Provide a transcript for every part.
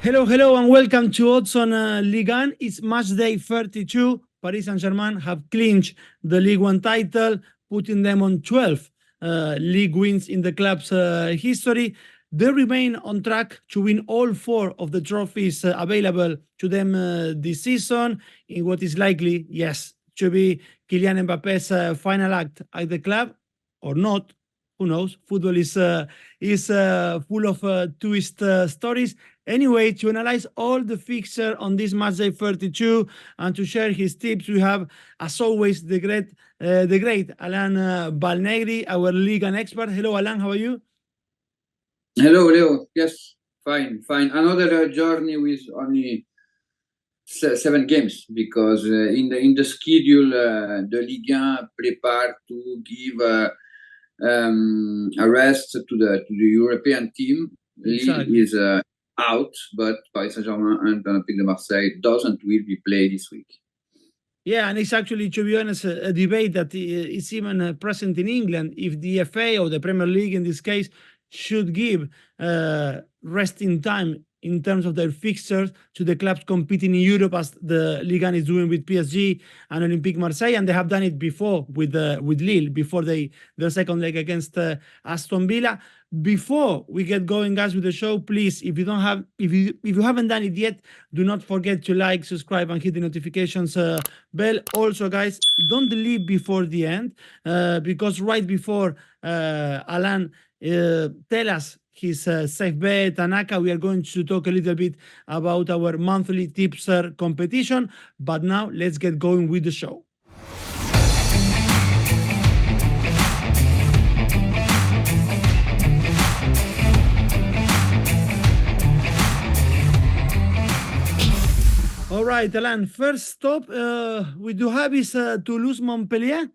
Hello, hello, and welcome to Odds on Ligue 1. It's match day 32. Paris Saint-Germain have clinched the Ligue 1 title, putting them on 12 league wins in the club's history. They remain on track to win all four of the trophies available to them this season in what is likely, yes, to be Kylian Mbappe's final act at the club, or not. Who knows? Football is full of twist stories. Anyway, to analyze all the fixture on this match day 32 and to share his tips, we have, as always, the great Alain Valnegri, our league and expert. Hello, Alain. How are you? Hello, Leo. Yes, fine. Another journey with only 7 games because in the schedule, the Ligue 1 prepared to give a rest to the European team. Exactly. Lille is out, but Paris Saint-Germain and Olympique de Marseille will be played this week. Yeah, and it's actually, to be honest, a debate that is even present in England. If the FA or the Premier League, in this case, should give resting time in terms of their fixtures to the clubs competing in Europe, as the Ligue 1 is doing with PSG and Olympique Marseille, and they have done it before with Lille before their second leg against Aston Villa. Before we get going, guys, with the show, please, if you haven't done it yet, do not forget to like, subscribe, and hit the notifications bell. Also, guys, don't leave before the end because right before Alain tell us his safe bet and ACCA, we are going to talk a little bit about our monthly tipster competition. But now let's get going with the show. All right, Alain, first stop we do have is Toulouse Montpellier.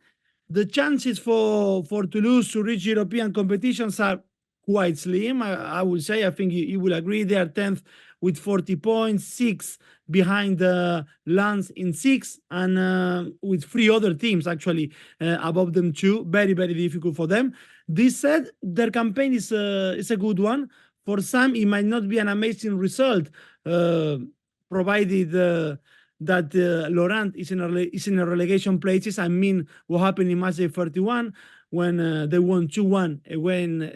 The chances for Toulouse to reach European competitions are quite slim, I would say. I think you will agree. They are 10th with 40 points, 6 behind Lens in 6, and with 3 other teams actually above them too. Very, very difficult for them. This said, their campaign is a good one. For some, it might not be an amazing result, provided that Lorient is in a relegation places. I mean, what happened in match day 31 when they won 2-1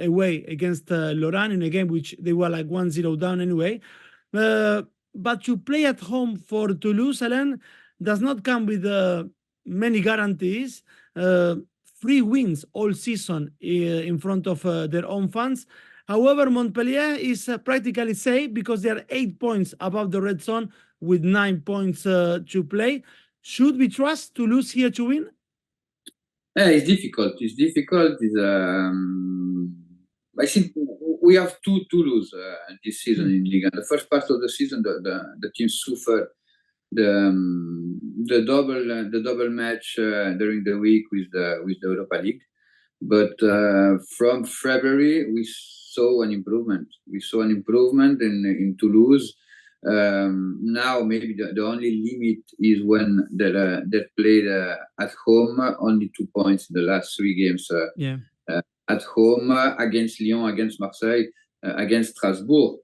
away against Lorient in a game which they were like 1-0 down anyway. But to play at home for Toulouse, Alain, does not come with many guarantees. 3 wins all season in front of their own fans. However, Montpellier is practically safe because they are 8 points above the red zone with 9 points to play. Should we trust Toulouse here to win? It's difficult. I think we have 2 Toulouse this season in Ligue 1. The first part of the season, the team suffered the double match during the week with the Europa League. But from February, we saw an improvement. In Toulouse. Now maybe the only limit is when they played at home, only 2 points in the last 3 games at home, against Lyon, against Marseille, against Strasbourg,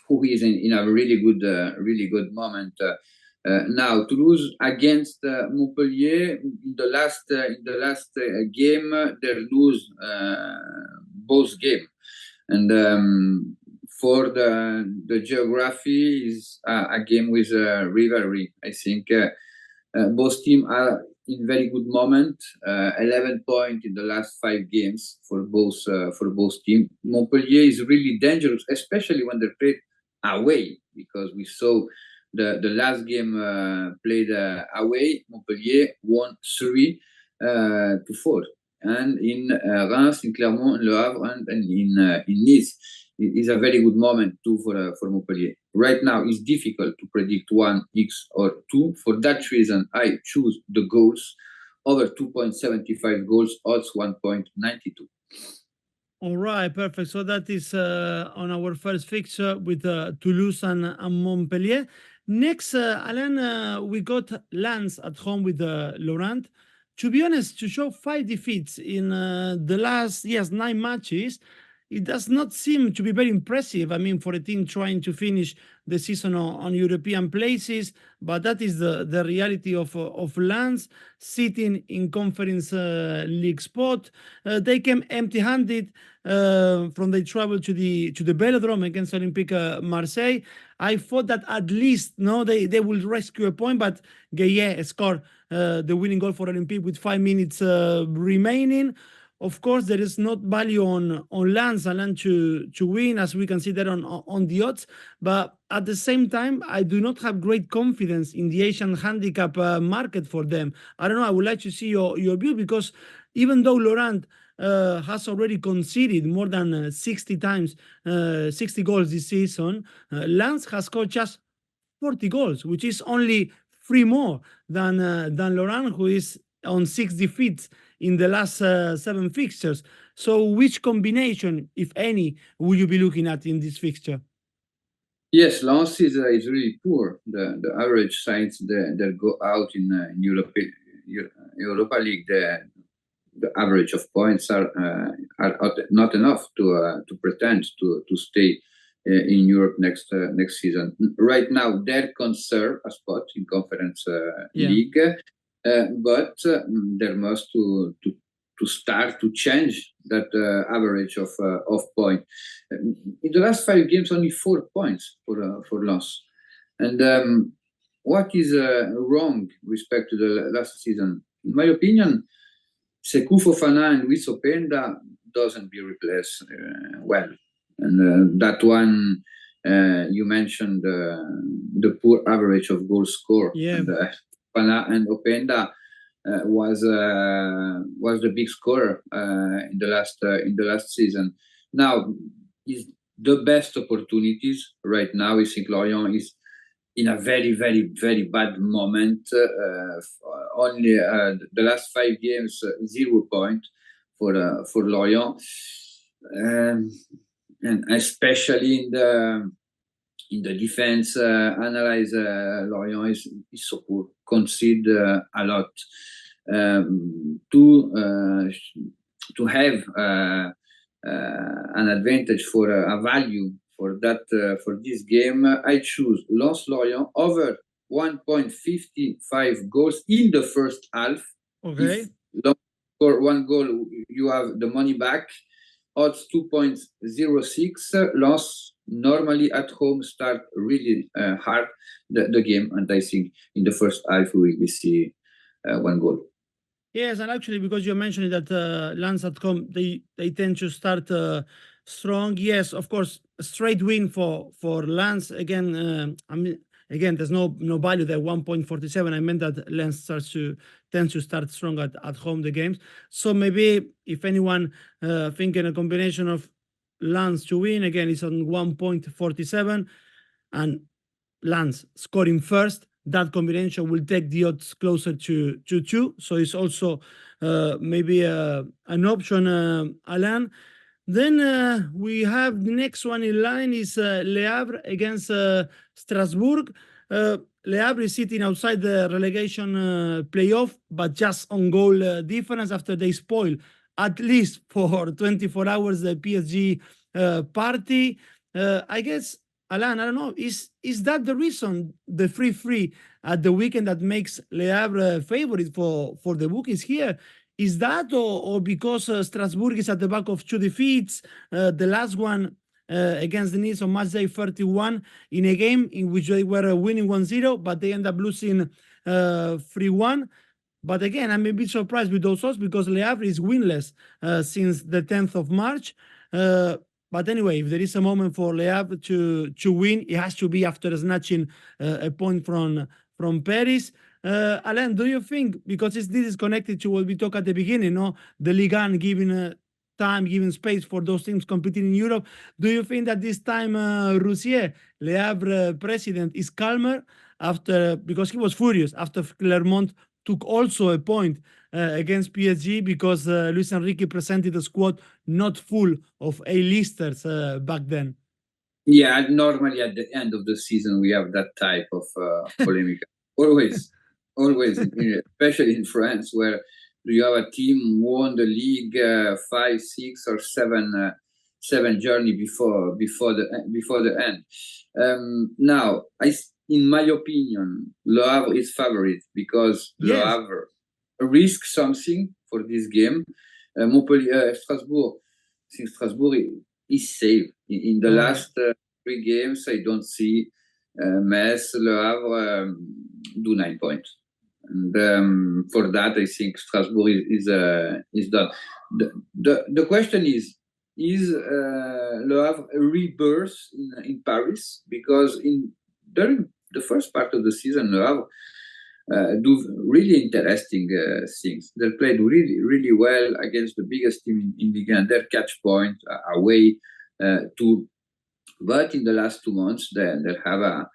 who is in a really good moment. Now Toulouse against Montpellier in the last game, they lose both games, and for the geography is a game with a rivalry. I think both teams are in very good moment. 11 points in the last 5 games for both teams. Montpellier is really dangerous, especially when they play away, because we saw the last game played away. Montpellier won 3-4, and in Rennes, in Clermont, in Le Havre, and in Nice. It is a very good moment too for Montpellier. Right now, it's difficult to predict 1x or 2. For that reason, I choose the goals over 2.75 goals, odds 1.92. All right, perfect. So that is on our first fixture with Toulouse and Montpellier. Next, Alain, we got Lens at home with Lorient. To be honest, to show 5 defeats in the last 9 matches, it does not seem to be very impressive. I mean, for a team trying to finish the season on European places, but that is the reality of Lens sitting in Conference League spot. They came empty-handed from their travel to the Velodrome against Olympique Marseille. I thought that at least they will rescue a point, but 𝐻𝐸 scored the winning goal for Olympique with 5 minutes remaining. Of course, there is not value on Lens to win, as we can see that on the odds. But at the same time, I do not have great confidence in the Asian handicap market for them. I don't know. I would like to see your view, because even though Lorient has already conceded more than 60 goals this season, Lens has scored just 40 goals, which is only 3 more than Lorient, who is on 6 defeats in the last 7 fixtures. So which combination, if any, will you be looking at in this fixture? Yes, Lens is really poor. The average sides that go out in Europa League, the average of points are not enough to pretend to stay in Europe next season. Right now, they conserve a spot in Conference League, but there must to start to change that average of point. In the last 5 games, only 4 points for Lens. And what is wrong respect to the last season? In my opinion, Sékou Fofana and 𝐻𝐸𝐴 doesn't be replaced well. And that one, you mentioned the poor average of goal score. Yeah. And Fofana and Openda was the big scorer in the last season. Now, is the best opportunities right now. I think Lorient is in a very, very, very bad moment. Only the last 5 games, 0 point for Lorient, and especially in the defense. Analyze Lorient is so poor, concede a lot. To have an advantage for a value for this game, I choose Lens Lorient over 1.55 goals in the first half. Okay. If Lens score 1 goal, you have the money back. Odds 2.06. Lens normally at home start really hard the game, and I think in the first half we will see 1 goal. Yes, and actually, because you're mentioning that Lens at home, they tend to start strong. Yes, of course, a straight win for Lens. Again, I mean, there's no value there. 1.47. I meant that Lens tends to start strong at home the games. So maybe if anyone thinking a combination of Lens to win, again, it's on 1.47, and Lens scoring first, that combination will take the odds closer to 2. So it's also maybe an option, Alain. Then we have the next one in line is Le Havre against Strasbourg. Le Havre is sitting outside the relegation playoff, but just on goal difference after they spoil, at least for 24 hours, the PSG party. I guess, Alain, I don't know, is that the reason, the 3-3 at the weekend, that makes Le Havre favorite for the bookies here? Is that, or because Strasbourg is at the back of 2 defeats, the last one against the Nice on Matchday 31, in a game in which they were winning 1-0, but they end up losing 3-1. But again, I'm a bit surprised with those odds, because Le Havre is winless since the 10th of March. But anyway, if there is a moment for Le Havre to win, it has to be after snatching a point from Paris. Alain, do you think, because this is connected to what we talked at the beginning, the Ligue 1 giving time, giving space for those teams competing in Europe, do you think that this time Roussier, Le Havre president, is calmer because he was furious after Clermont took also a point against PSG, because Luis Enrique presented a squad not full of A-listers back then? Yeah, normally at the end of the season we have that type of polemic. Always, especially in France, where you have a team won the league 5, 6, or 7 journey before the end. Now, in my opinion, Le Havre is favorite because Le Yes. Havre risk something for this game. Montpellier, Strasbourg, I think Strasbourg is safe. In the last 3 games, I don't see Metz, Le Havre do 9 points. And for that, I think Strasbourg is done. The question is Le Havre a rebirth in Paris? Because during the first part of the season, Le Havre do really interesting things. They played really well against the biggest team in Ligue 1. Their catch point away but in the last 2 months they have a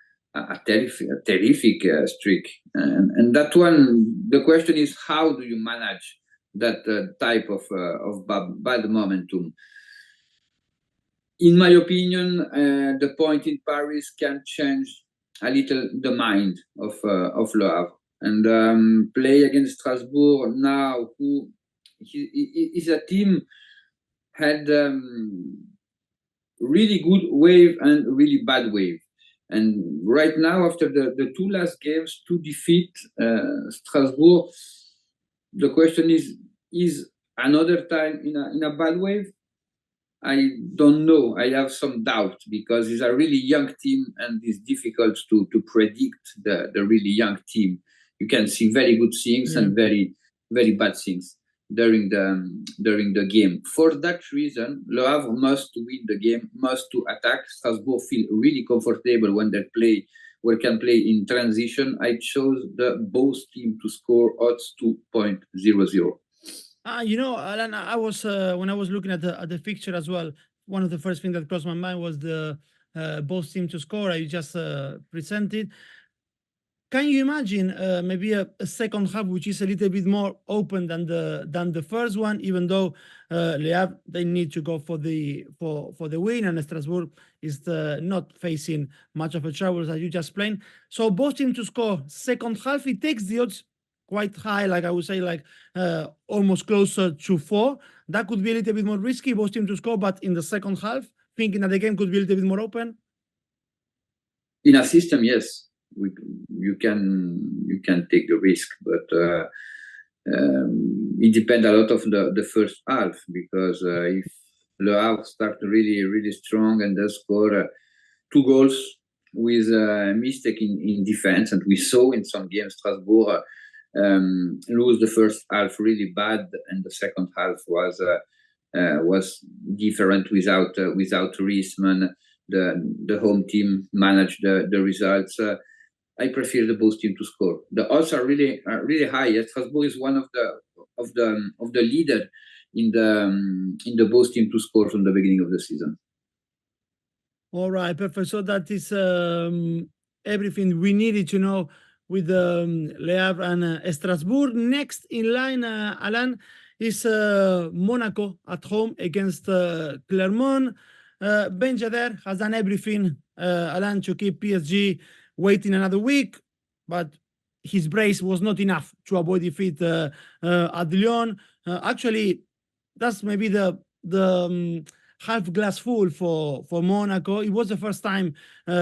terrific streak, and that one. The question is, how do you manage that type of bad momentum? In my opinion, the point in Paris can change a little the mind of Le Havre, and play against Strasbourg now, who is a team had really good wave and really bad wave. And right now, after the 2 last games, to defeat Strasbourg, the question is another time in a bad wave? I don't know. I have some doubt because it's a really young team and it's difficult to predict the really young team. You can see very good things and very, very bad things during the game. For that reason, Le Havre must win the game, must to attack. Strasbourg feel really comfortable when they can play in transition. I chose the both team to score odds 2.00. Alan, I was when I was looking at the fixture as well, one of the first things that crossed my mind was the both team to score I just presented. Can you imagine maybe a second half which is a little bit more open than the first one, even though Le Havre, they need to go for the win, and Strasbourg is not facing much of a trouble as you just explained. So both teams to score second half, it takes the odds quite high, like I would say, like almost closer to 4. That could be a little bit more risky, both teams to score, but in the second half, thinking that the game could be a little bit more open. In a system, yes, you can take the risk, but it depends a lot of the first half, because if Le Havre start really strong and they score 2 goals with a mistake in defense, and we saw in some games Strasbourg lose the first half really bad, and the second half was different without Riesman. The home team managed the results. I prefer the both team to score. The odds are really high. Strasbourg is one of the leader in the both team to score from the beginning of the season. All right, perfect. So that is everything we needed to know with Le Havre and Strasbourg. Next in line, Alain, is Monaco at home against Clermont. Ben Yedder has done everything, Alain, to keep PSG waiting another week, but his brace was not enough to avoid defeat at Lyon. Actually, that's maybe the half glass full for Monaco. It was the first time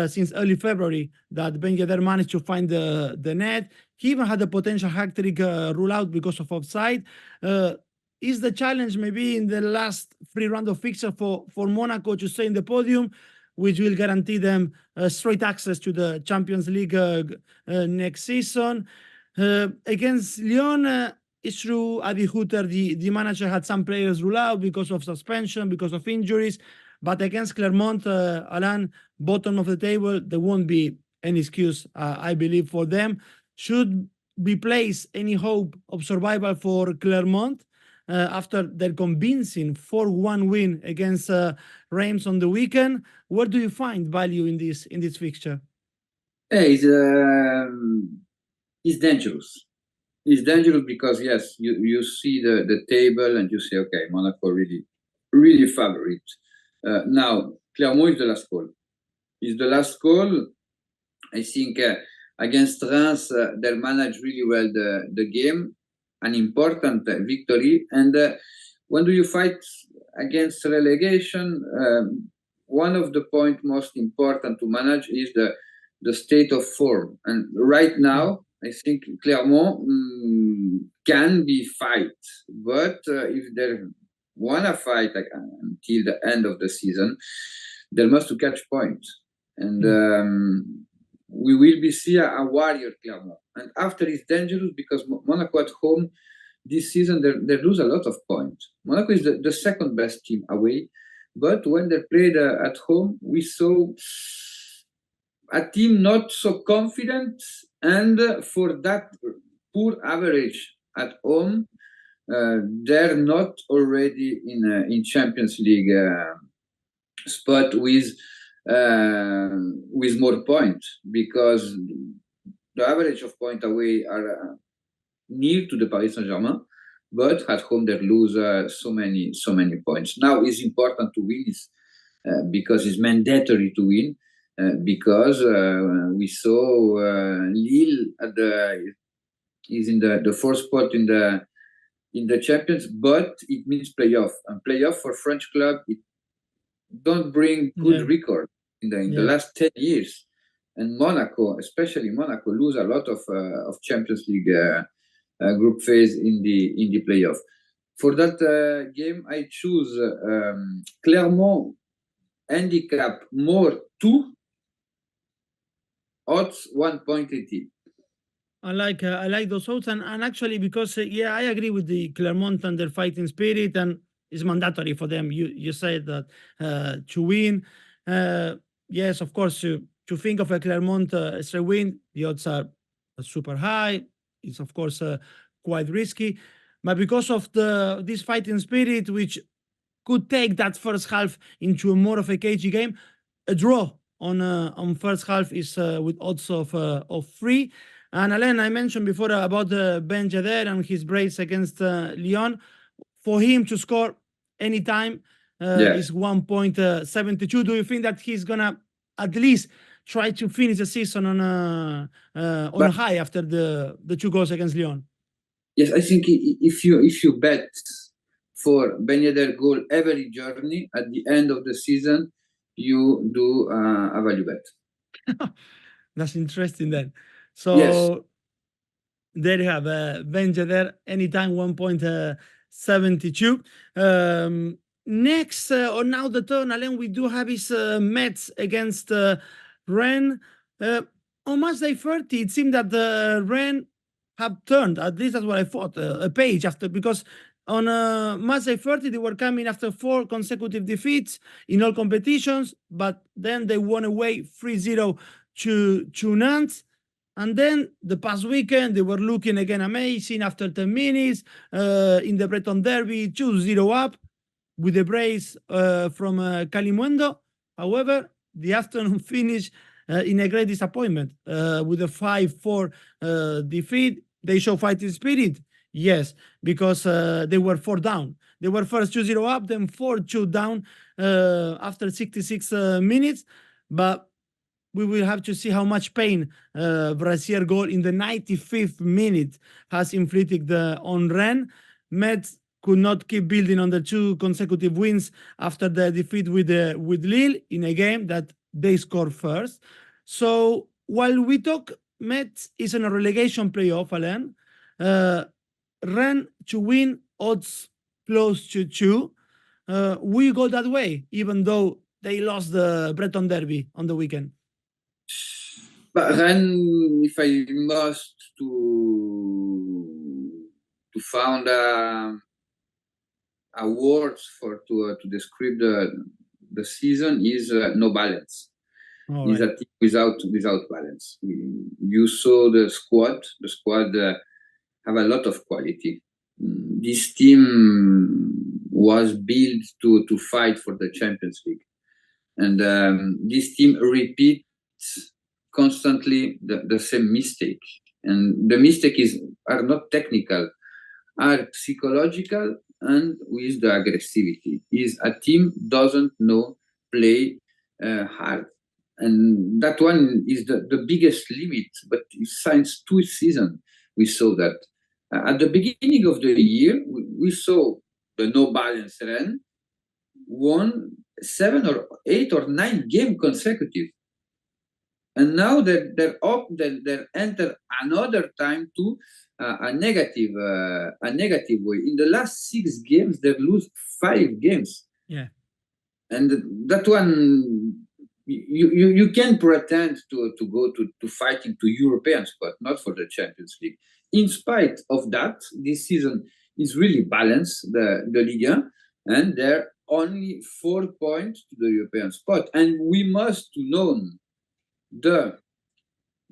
since early February that Ben Yedder managed to find the net. He even had a potential hat-trick rule out because of offside. Is the challenge maybe in the last 3 rounds of fixture for Monaco to stay in the podium, which will guarantee them straight access to the Champions League next season? Against Lyon, it's true, Adi Hutter, the manager, had some players rule out because of suspension, because of injuries. But against Clermont, Alain, bottom of the table, there won't be any excuse, I believe, for them. Should be placed any hope of survival for Clermont after their convincing 4-1 win against Reims on the weekend? Where do you find value in this fixture? It's dangerous. It's dangerous because, yes, you see the table and you say, okay, Monaco really favorite. Now, Clermont is the last call. It's the last call. I think against Reims, they managed really well the game, an important victory. And when do you fight against relegation, one of the points most important to manage is the state of form. And right now, I think Clermont can be fight, but if they want to fight until the end of the season, they must to catch points. And we will be see a warrior Clermont. And after it's dangerous because Monaco at home this season, they lose a lot of points. Monaco is the second best team away, but when they played at home, we saw a team not so confident, and for that poor average at home, they're not already in Champions League spot with more points, because the average of point away are near to the Paris Saint-Germain, but at home they lose so many points. Now it's important to win, because it's mandatory to win, because we saw Lille is in the fourth spot in the Champions, but it means playoff, and playoff for French club it don't bring good record in the last 10 years. And Monaco, especially Monaco, lose a lot of Champions League group phase in the playoff. For that game, I choose Clermont handicap more 2 odds 1.80. I like those odds, and actually because I agree with the Clermont and their fighting spirit, and it's mandatory for them. You said that to win. Yes, of course, to think of a Clermont straight win, the odds are super high. It's of course quite risky, but because of this fighting spirit, which could take that first half into more of a cagey game, a draw on first half is with odds of 3. And Alain, I mentioned before about 𝐬𝐴𝐽𝐻𝐵 and his brace against Lyon. For him to score anytime is 1.72. Do you think that he's gonna at least try to finish the season on a high after the 2 goals against Lyon? Yes, I think if you bet for 𝐬𝐴𝐽𝐻𝐵 goal every journey at the end of the season, you do a value bet. That's interesting then. So there you have 𝐬𝐻𝐵 anytime 1.72. Next, or now the turn, Alain, we do have is Metz against Rennes. On Matchday 30, it seemed that the Rennes have turned, at least that's what I thought, a page after, because on Matchday 30, they were coming after 4 consecutive defeats in all competitions, but then they won away 3-0 to Nantes. And then the past weekend, they were looking again amazing after 10 minutes in the Breton Derby, 2-0 up with a brace from 𝐿𝐴𝐴𝐽𝐻𝐿. However, the afternoon finished in a great disappointment with a 5-4 defeat. They show fighting spirit, yes, because they were 4 down. They were first 2-0 up, then 4-2 down after 66 minutes. But we will have to see how much pain Brassier goal in the 95th minute has inflicted on Rennes. Metz could not keep building on the 2 consecutive wins after the defeat with Lille in a game that they scored first. So while we talk, Metz is in a relegation playoff, Alain. Rennes to win, odds close to 2. We go that way, even though they lost the Breton Derby on the weekend. But Rennes, if I must to found words to describe the season is no balance. Is a team without balance. You saw the squad. The squad have a lot of quality. This team was built to fight for the Champions League, and this team repeats constantly the same mistake. And the mistake are not technical, are psychological, and with the aggressivity. Is a team doesn't know play hard. And that one is the biggest limit. But since 2 seasons, we saw that. At the beginning of the year, we saw the no balance Rennes, won 7 or 8 or 9 games consecutive. And now they're enter another time to a negative way. In the last 6 games, they lose 5 games. Yeah. And that one, you can pretend to go to fighting to European spot, not for the Champions League. In spite of that, this season is really balanced, the Ligue, and they're only 4 points to the European spot. And we must know the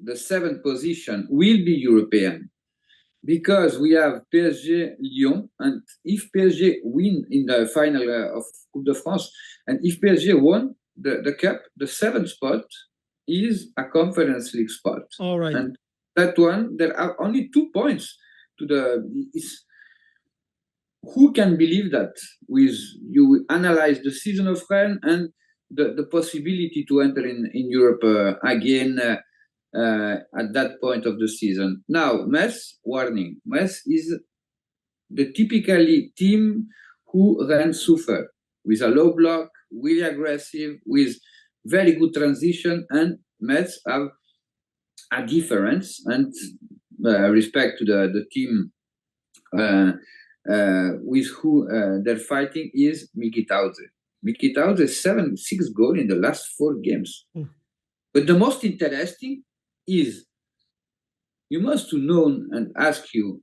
7th position will be European, because we have PSG, Lyon, and if PSG win in the final of Coupe de France, and if PSG won the cup, the 7th spot is a Conference League spot. All right. And that one, there are only 2 points to who can believe that? With you analyze the season of Rennes and the possibility to enter in Europe again at that point of the season. Now, Metz, warning. Metz is the typically team who Rennes suffer, with a low block, really aggressive, with very good transition, and Metz have a difference, and respect to the team with who they're fighting is 𝐻𝐿𝐴𝐧𝐬𝐿. 𝐻𝐿𝐴𝐧𝐬𝐿 6 goals in the last 4 games. But the most interesting is, you must know and ask you,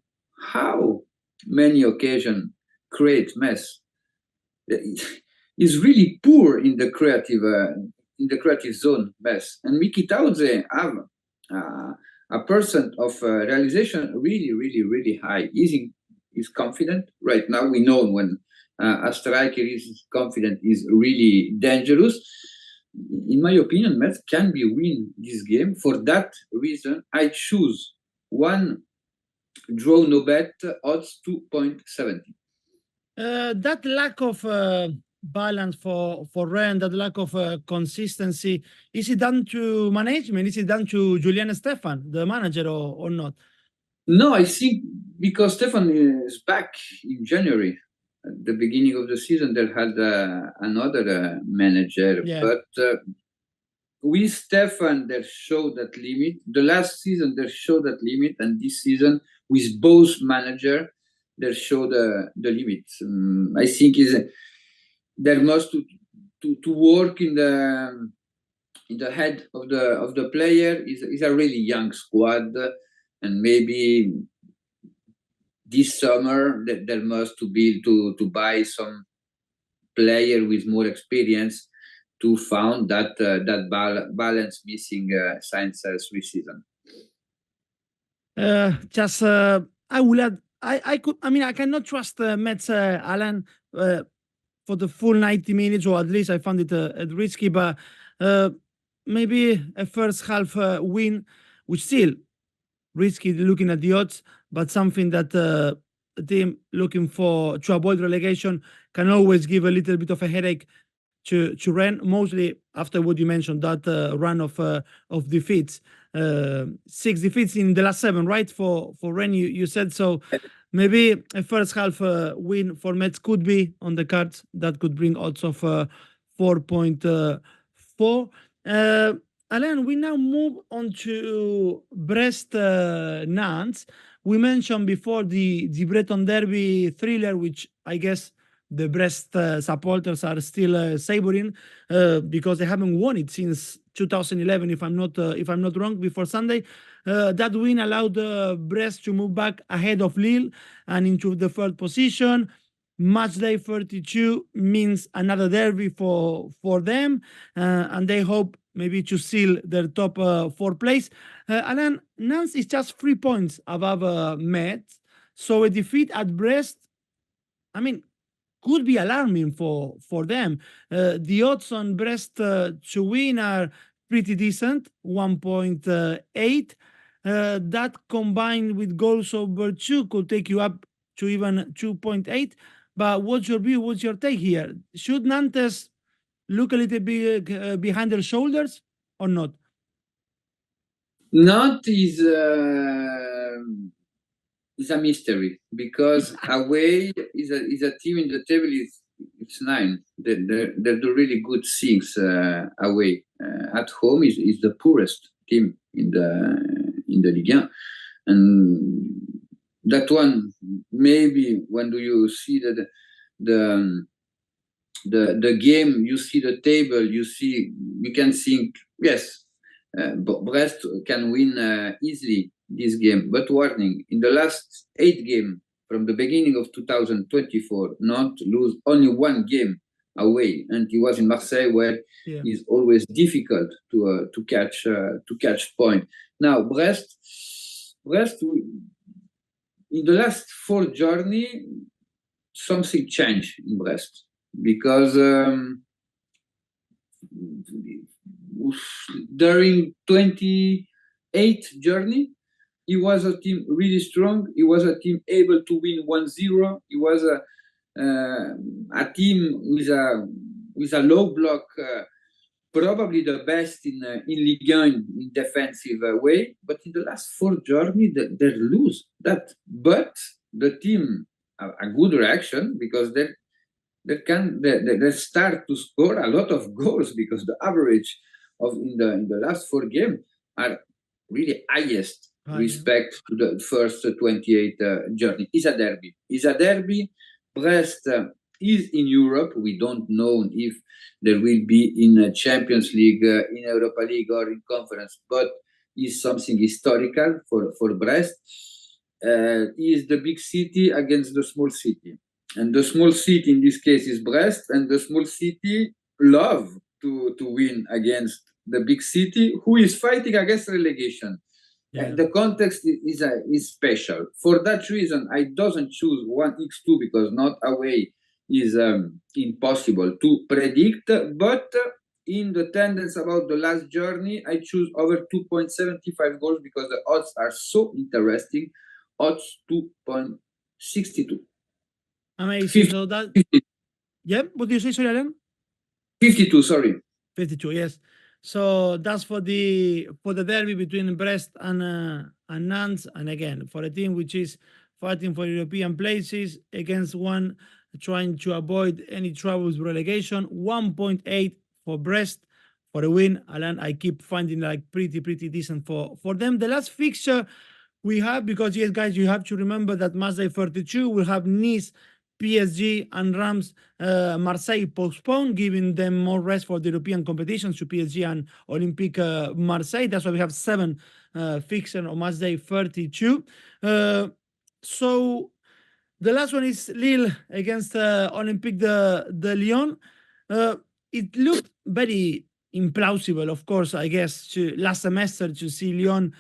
how many occasions create Metz? Is really poor in the creative zone, Metz. And 𝐻𝐿𝐴𝐧𝐬𝐿 have a percent of realization really high. Is confident right now. We know when a striker is confident, is really dangerous. In my opinion, Metz can be win this game. For that reason, I choose 1 draw no bet, odds 2.70. That lack of balance for Rennes, that lack of consistency, is it down to management? Is it down to Julien Stéphan, the manager, or not? No, I think because Stéphan is back in January. At the beginning of the season, they had another manager. Yeah. But with Stéphan, they showed that limit. The last season, they showed that limit. And this season, with both managers, they show the limit. I think there must to work in the head of the player. Is a really young squad. And maybe this summer there must to buy some player with more experience to found that balance missing since 3 season. I will add. I cannot trust Metz, Alain, for the full 90 minutes, or at least I found it risky. But maybe a first half win, which still risky looking at the odds, but something that a team looking to avoid relegation can always give a little bit of a headache to Rennes, mostly after what you mentioned, that run of defeats, 6 defeats in the last 7, right? For Rennes, you said so. Maybe a first half win for Metz could be on the cards. That could bring odds of 4.4. Alain, we now move on to Brest Nantes. We mentioned before the Breton Derby thriller, which I guess the Brest supporters are still savoring because they haven't won it since 2011, if I'm not wrong, before Sunday. That win allowed Brest to move back ahead of Lille and into the 3rd position. Matchday 32 means another derby for them, and they hope maybe to seal their top 4 place. And Nantes is just 3 points above Metz, so a defeat at Brest, could be alarming for them. The odds on Brest to win are pretty decent, 1.8. That combined with goals over 2 could take you up to even 2.8. But what's your view? What's your take here? Should Nantes look a little bit behind their shoulders or not? Nantes is a mystery because away is a team in the table is it's 9. They do really good things away. At home is the poorest team in the Ligue 1, and that one, maybe when do you see the game, you see the table, you can think, yes, Brest can win easily this game. But warning, in the last 8 games from the beginning of 2024, Nantes lose only 1 game away, and he was in Marseille, where it's always difficult to catch point. Now Brest, in the last 4 journey, something changed in Brest, because during 28th journey, he was a team really strong. He was a team able to win 1-0. He was a team with a low block, probably the best in Ligue 1 in defensive way. But in the last 4 journey, they lose that. But the team have a good reaction, because they start to score a lot of goals, because the average of in the last 4 games are really highest respect to the first 28 journey. It's a derby. Brest is in Europe. We don't know if there will be in a Champions League, in Europa League, or in Conference, but is something historical for Brest. Is the big city against the small city. And the small city in this case is Brest, and the small city love to win against the big city, who is fighting against relegation. The context is special. For that reason, I doesn't choose 1x2, because not away is impossible to predict. But in the tendency about the last journey, I choose over 2.75 goals, because the odds are so interesting. Odds 2.62. Amazing. 50, So that, what do you say, sorry, Alain? 52, sorry. 52, yes. So that's for the derby between Brest and Nantes, and again for a team which is fighting for European places against one trying to avoid any troubles with relegation. 1.8 for Brest for a win. Alain, I keep finding like pretty decent for them. The last fixture we have, because yes, guys, you have to remember that Matchday 32 will have Nice, PSG, and Reims, Marseille postponed, giving them more rest for the European competitions to PSG and Olympique Marseille. That's why we have 7 fixtures on Matchday 32. So the last one is Lille against Olympique de Lyon. It looked very implausible, of course, I guess, last semester to see Lyon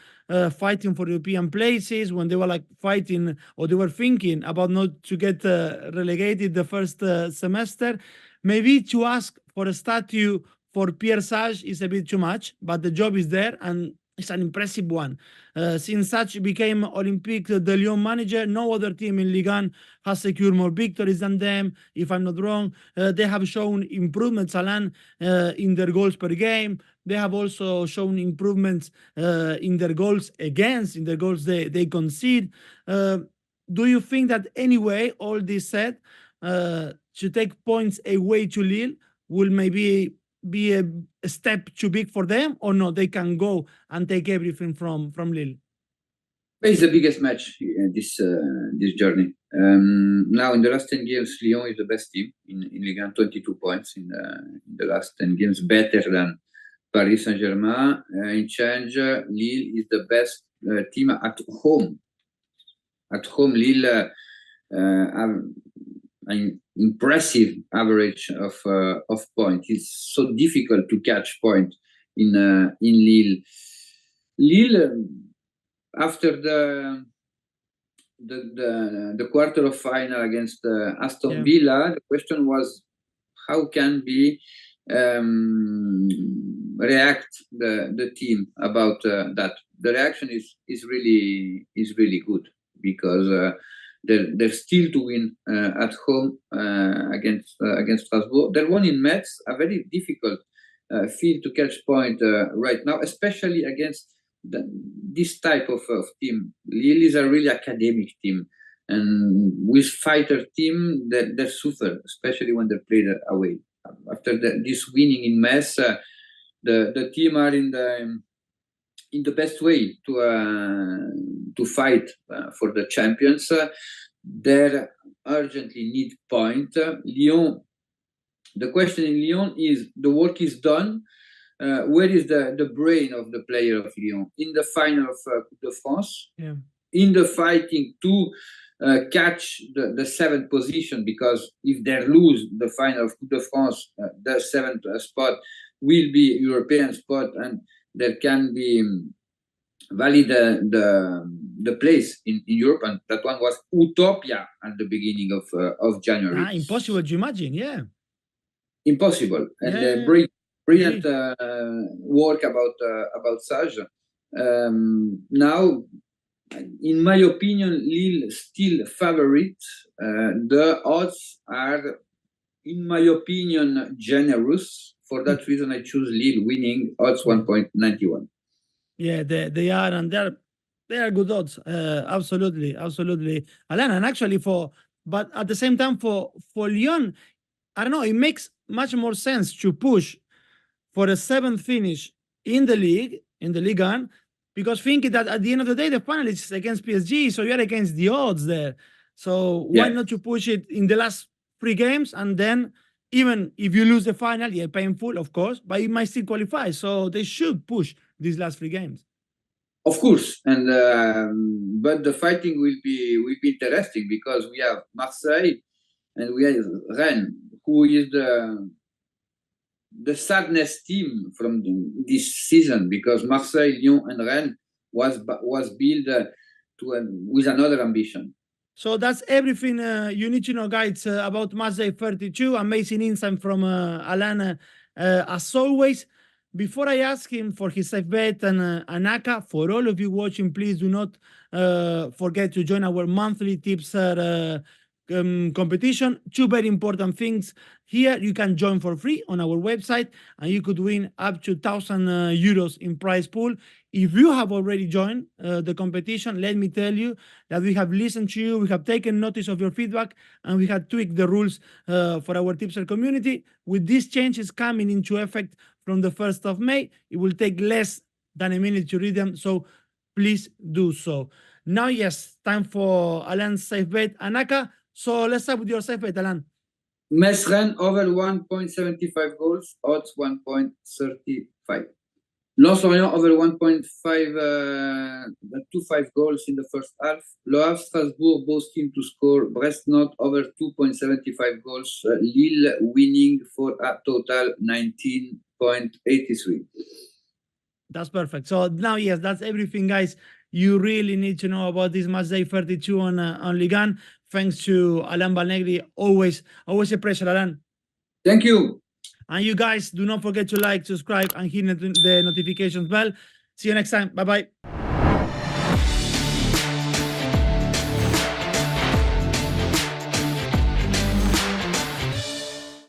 fighting for European places, when they were like fighting, or they were thinking about not to get relegated the first semester. Maybe to ask for a statue for 𝐬𝐴𝐵 is a bit too much, but the job is there, and it's an impressive one. Since Such became Olympique de Lyon manager, no other team in Ligue 1 has secured more victories than them, if I'm not wrong. They have shown improvements, Alain, in their goals per game. They have also shown improvements in their goals against, in their goals they concede. Do you think that anyway, all this said, to take points away to Lille will maybe be a step too big for them, or no, they can go and take everything from Lille? It's the biggest match this journey. Now in the last 10 games, Lyon is the best team in Ligue 1, 22 points in the last 10 games, better than Paris Saint-Germain. In change, Lille is the best team at home. At home, Lille have an impressive average of points. It's so difficult to catch point in Lille. Lille, after the quarter of final against Aston Villa, the question was how can we react the team about that. The reaction is really good, because they're still to win at home against Strasbourg. They won in Metz, a very difficult field to catch point right now, especially against this type of team. Lille is a really academic team. And with fighter team, they suffer, especially when they play away. After this winning in Metz, the team are in the best way to fight for the champions. They urgently need point. Lyon. The question in Lyon is, the work is done. Where is the brain of the player of Lyon? In the final of Coupe de France, in the fighting to catch the seventh position, because if they lose the final of Coupe de France, the seventh spot will be European spot, and there can be valid the place in Europe, and that one was utopia at the beginning of January. Impossible to imagine, yeah. Impossible, and brilliant work about 𝐬𝐭𝐴𝐧𝐧𝐞𝐜𝐭𝐿. Now, in my opinion, Lille still favorite. The odds are, in my opinion, generous. For that reason, I choose Lille winning, odds 1.91. Yeah, they are, and they are good odds. Absolutely, Alain. And actually, but at the same time, for Lyon, I don't know, it makes much more sense to push for a seventh finish in the league, in the Ligue 1, because thinking that at the end of the day, the final is against PSG, so you're against the odds there. So why not to push it in the last 3 games, and then even if you lose the final, painful, of course, but you might still qualify. So they should push these last 3 games. Of course, and but the fighting will be interesting, because we have Marseille and we have Rennes, who is the sadness team from this season, because Marseille, Lyon, and Rennes was built with another ambition. So that's everything you need to know, guys, about Matchday 32. Amazing insight from Alain, as always. Before I ask him for his safe bet and ACCA, for all of you watching, please do not forget to join our monthly tipster competition. 2 very important things here. You can join for free on our website, and you could win up to 1,000 euros in prize pool. If you have already joined the competition, let me tell you that we have listened to you, we have taken notice of your feedback, and we have tweaked the rules for our tipster community. With these changes coming into effect from the 1st of May, it will take less than a minute to read them, so please do so. Now, yes, time for Alain's safe bet and ACCA. So let's start with your safe bet, Alain. Metz Rennes over 1.75 goals, odds 1.35. Lorient over 1.25 goals in the first half. Le Havre, Strasbourg, both teams to score. Brest, Nantes over 2.75 goals. Lille winning for a total 19.83. That's perfect. So now, yes, that's everything, guys. You really need to know about this Matchday 32 on Ligue 1. Thanks to Alain Valnegri. Always a pleasure, Alain. Thank you. And you guys, do not forget to like, subscribe, and hit the notifications bell. See you next time. Bye-bye.